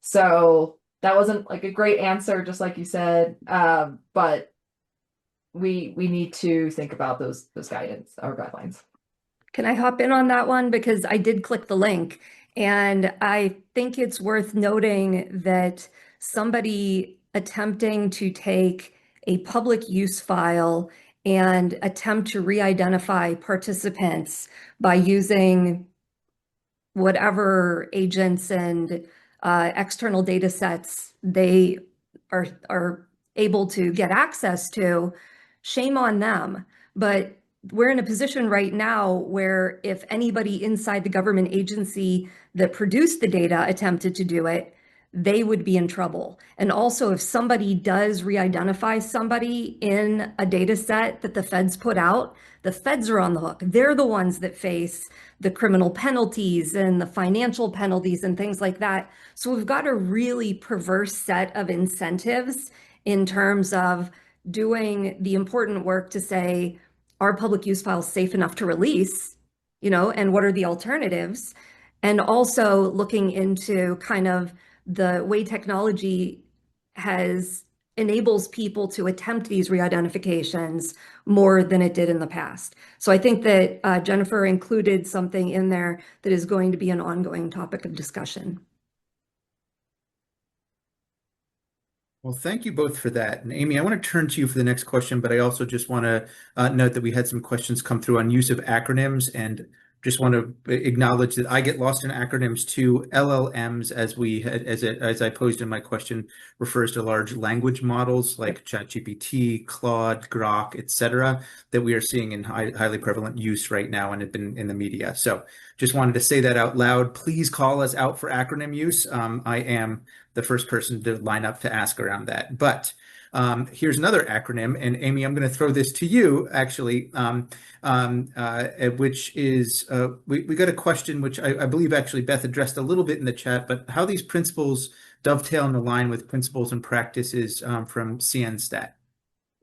So that wasn't like a great answer, just like you said, but we need to think about those guidance or guidelines. Can I hop in on that one? Because I did click the link, and I think it's worth noting that somebody attempting to take a public use file and attempt to re-identify participants by using whatever agents and external data sets they are able to get access to, shame on them. But we're in a position right now where if anybody inside the government agency that produced the data attempted to do it, they would be in trouble. And also, if somebody does re-identify somebody in a data set that the feds put out, the feds are on the hook. They're the ones that face the criminal penalties and the financial penalties and things like that. So we've got a really perverse set of incentives in terms of doing the important work to say, are public use files safe enough to release, and what are the alternatives? And also looking into kind of the way technology enables people to attempt these re-identifications more than it did in the past. So I think that Jennifer included something in there that is going to be an ongoing topic of discussion. Well, thank you both for that. And Amy, I want to turn to you for the next question, but I also just want to note that we had some questions come through on use of acronyms, and just want to acknowledge that I get lost in acronyms too. LLMs, as I posed in my question, refers to large language models like ChatGPT, Claude, Grok, etc., that we are seeing in highly prevalent use right now and have been in the media. So just wanted to say that out loud. Please call us out for acronym use. I am the first person to line up to ask around that. But here's another acronym, and Amy, I'm going to throw this to you, actually, which is, we got a question, which I believe actually Beth addressed a little bit in the chat, but how these principles dovetail and align with principles and practices from CNStat.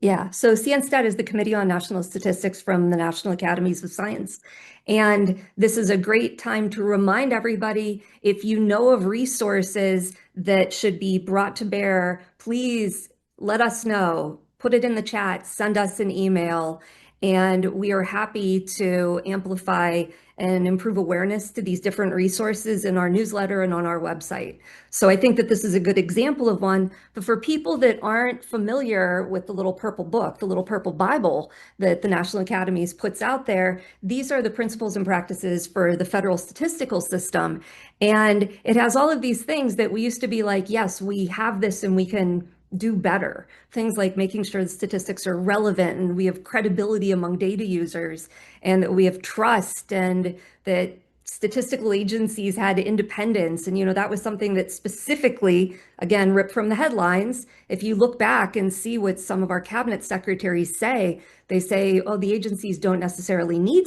Yeah, so CNStat is the Committee on National Statistics from the National Academies of Science. And this is a great time to remind everybody, if you know of resources that should be brought to bear, please let us know. Put it in the chat, send us an email, and we are happy to amplify and improve awareness to these different resources in our newsletter and on our website. So I think that this is a good example of one. But for people that aren't familiar with the little purple book, the little purple Bible that the National Academies puts out there, these are the principles and practices for the federal statistical system. And it has all of these things that we used to be like, yes, we have this and we can do better. Things like making sure the statistics are relevant and we have credibility among data users and that we have trust and that statistical agencies had independence. And, that was something that specifically, again, ripped from the headlines. If you look back and see what some of our cabinet secretaries say, they say, oh, the agencies don't necessarily need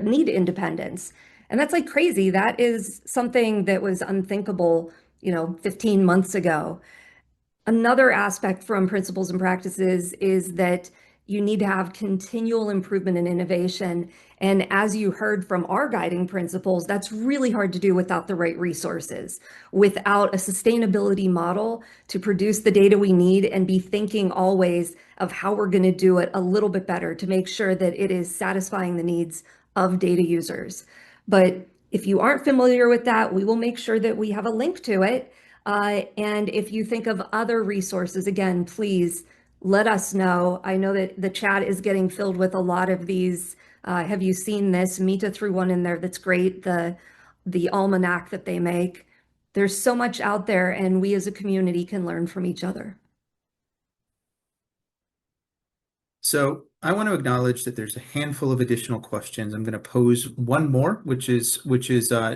need independence. And that's like crazy. That is something that was unthinkable, 15 months ago. Another aspect from principles and practices is that you need to have continual improvement and innovation. And as you heard from our guiding principles, that's really hard to do without the right resources, without a sustainability model to produce the data we need and be thinking always of how we're going to do it a little bit better to make sure that it is satisfying the needs of data users. But if you aren't familiar with that, we will make sure that we have a link to it. And if you think of other resources, again, please let us know. I know that the chat is getting filled with a lot of these. Have you seen this? Mita threw one in there that's great, the almanac that they make. There's so much out there, and we as a community can learn from each other. So I want to acknowledge that there's a handful of additional questions. I'm going to pose one more, which is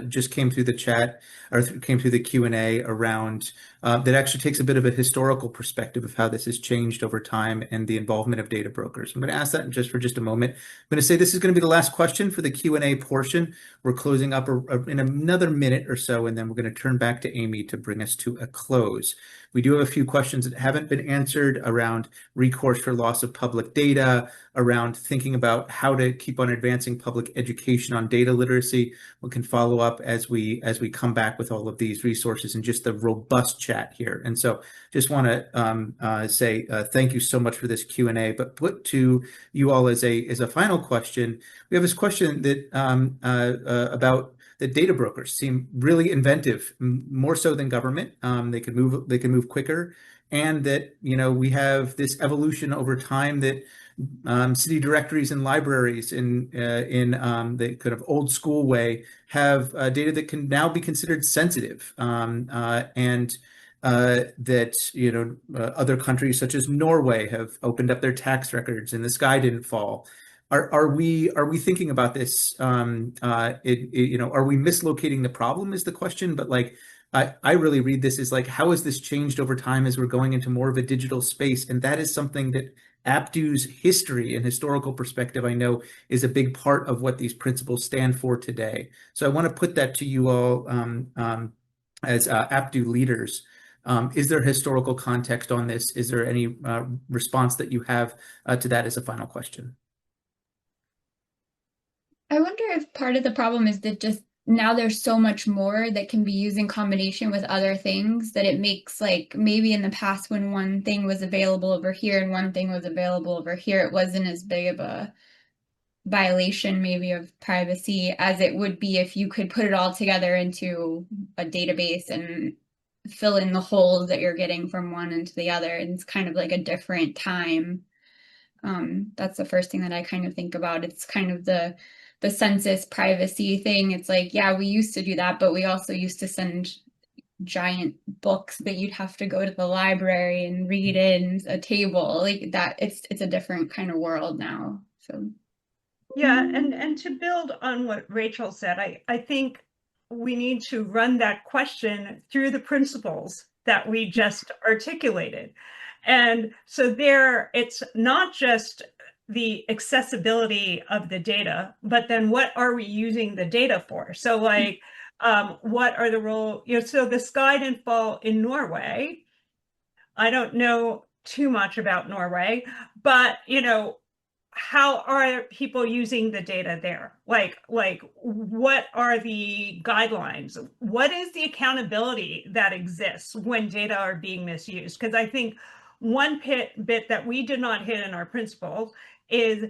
just came through the chat or came through the Q&A around that actually takes a bit of a historical perspective of how this has changed over time and the involvement of data brokers. I'm going to ask that for just a moment. I'm going to say this is going to be the last question for the Q&A portion. We're closing up in another minute or so, and then we're going to turn back to Amy to bring us to a close. We do have a few questions that haven't been answered around recourse for loss of public data, around thinking about how to keep on advancing public education on data literacy. We can follow up as we come back with all of these resources and just the robust chat here. And so just want to say thank you so much for this Q&A, but put to you all as a final question. We have this question that about that data brokers seem really inventive, more so than government. They can move quicker, and that we have this evolution over time that city directories and libraries in the kind of old school way have data that can now be considered sensitive, and that other countries such as Norway have opened up their tax records and the sky didn't fall. Are we thinking about this? Are we mislocating the problem is the question, but like I really read this as like, how has this changed over time as we're going into more of a digital space? And that is something that APDU's history and historical perspective, I know, is a big part of what these principles stand for today. So I want to put that to you all as APDU leaders. Is there historical context on this? Is there any response that you have to that as a final question? I wonder if part of the problem is that just now there's so much more that can be used in combination with other things that it makes, like, maybe in the past when one thing was available over here and one thing was available over here, it wasn't as big of a violation maybe of privacy as it would be if you could put it all together into a database and fill in the holes that you're getting from one into the other. And it's kind of like a different time. That's the first thing that I kind of think about. It's kind of the census privacy thing. It's like, yeah, we used to do that, but we also used to send giant books that you'd have to go to the library and read in a table like that. It's a different kind of world now. So yeah, and to build on what Rachel said, I think we need to run that question through the principles that we just articulated. And so it's not just the accessibility of the data, but then what are we using the data for? So like, what are the role, so the sky didn't fall in Norway. I don't know too much about Norway, but how are people using the data there? Like what are the guidelines? What is the accountability that exists when data are being misused? Because I think one bit that we did not hit in our principles is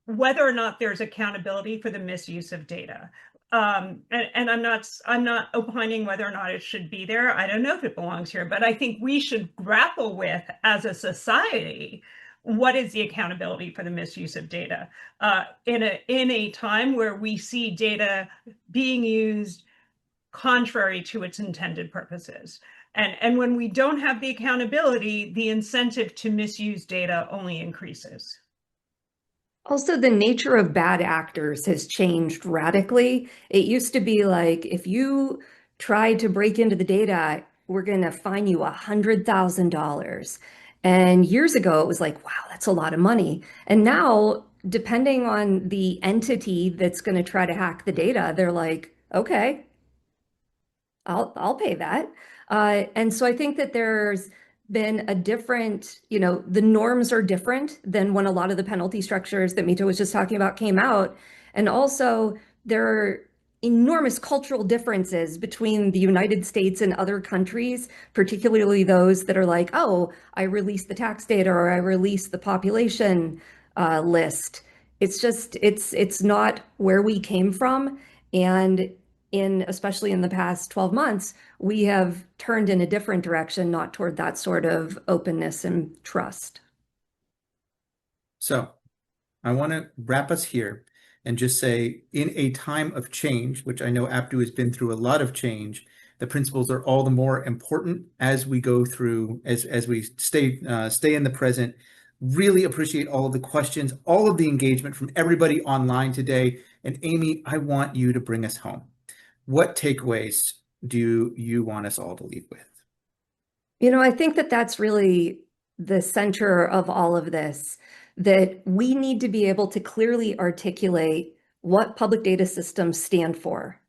whether or not there's accountability for the misuse of data. And I'm not opining whether or not it should be there. I don't know if it belongs here, but I think we should grapple with, as a society, what is the accountability for the misuse of data in a time where we see data being used contrary to its intended purposes. And when we don't have the accountability, the incentive to misuse data only increases. Also, the nature of bad actors has changed radically. It used to be like, if you tried to break into the data, we're going to fine you $100,000. And years ago, it was like, wow, that's a lot of money. And now, depending on the entity that's going to try to hack the data, they're like, okay, I'll pay that. And so I think that there's been a different, the norms are different than when a lot of the penalty structures that Mito was just talking about came out. And also there are enormous cultural differences between the United States and other countries, particularly those that are like, oh, I release the tax data or I release the population list. It's just, it's not where we came from. And especially in the past 12 months, we have turned in a different direction, not toward that sort of openness and trust. So I want to wrap us here and just say, in a time of change, which I know APDU has been through a lot of change, the principles are all the more important as we go through, as we stay in the present. Really appreciate all of the questions, all of the engagement from everybody online today. And Amy, I want you to bring us home. What takeaways do you want us all to leave with? I think that that's really the center of all of this, that we need to be able to clearly articulate what public data systems stand for,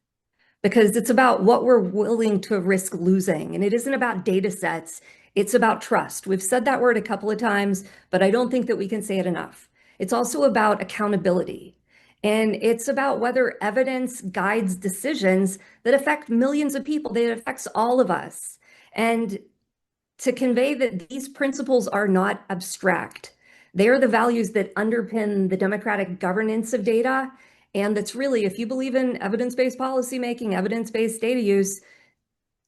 because it's about what we're willing to risk losing. And it isn't about data sets, it's about trust. We've said that word a couple of times, but I don't think that we can say it enough. It's also about accountability. And it's about whether evidence guides decisions that affect millions of people, that affects all of us. And to convey that these principles are not abstract. They are the values that underpin the democratic governance of data. And that's really, if you believe in evidence-based policymaking, evidence-based data use,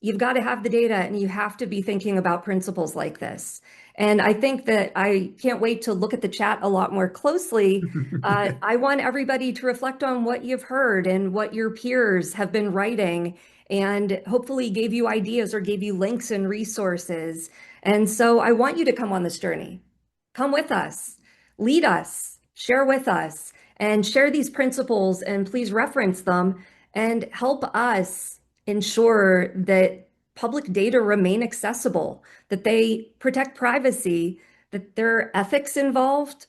you've got to have the data and you have to be thinking about principles like this. And I think that I can't wait to look at the chat a lot more closely. I want everybody to reflect on what you've heard and what your peers have been writing, and hopefully gave you ideas or gave you links and resources. And so I want you to come on this journey. Come with us, lead us, share with us, and share these principles, and please reference them and help us ensure that public data remain accessible, that they protect privacy, that there are ethics involved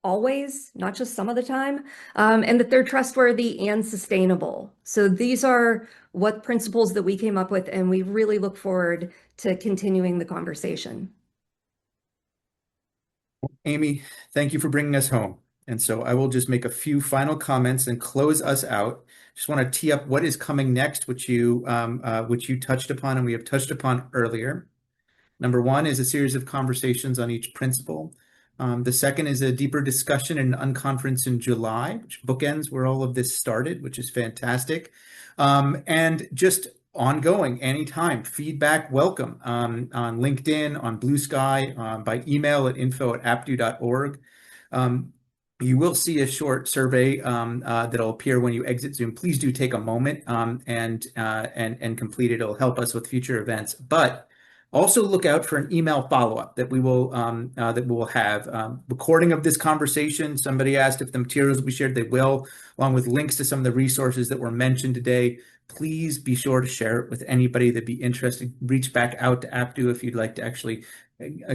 always, not just some of the time, and that they're trustworthy and sustainable. So these are what principles that we came up with, and we really look forward to continuing the conversation. Amy, thank you for bringing us home. And so I will just make a few final comments and close us out. Just want to tee up what is coming next, which you touched upon and we have touched upon earlier. Number one is a series of conversations on each principle. The second is a deeper discussion in an unconference in July, which bookends where all of this started, which is fantastic. And just ongoing, anytime, feedback, welcome on LinkedIn, on Blue Sky, by email at info@apdu.org. You will see a short survey that'll appear when you exit Zoom. Please do take a moment and complete it. It'll help us with future events. But also look out for an email follow-up that we will have. Recording of this conversation. Somebody asked if the materials will be shared. They will, along with links to some of the resources that were mentioned today. Please be sure to share it with anybody that'd be interested. Reach back out to APDU if you'd like to actually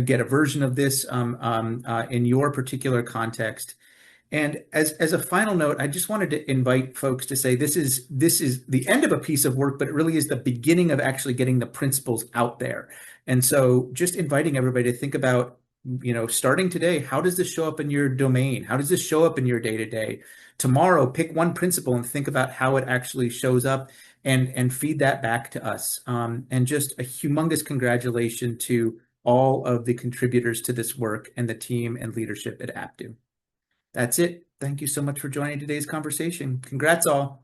get a version of this in your particular context. And as a final note, I just wanted to invite folks to say this is the end of a piece of work, but it really is the beginning of actually getting the principles out there. And so just inviting everybody to think about, starting today, how does this show up in your domain? How does this show up in your day-to-day? Tomorrow, pick one principle and think about how it actually shows up and feed that back to us. And just a humongous congratulations to all of the contributors to this work and the team and leadership at APDU. That's it. Thank you so much for joining today's conversation. Congrats all.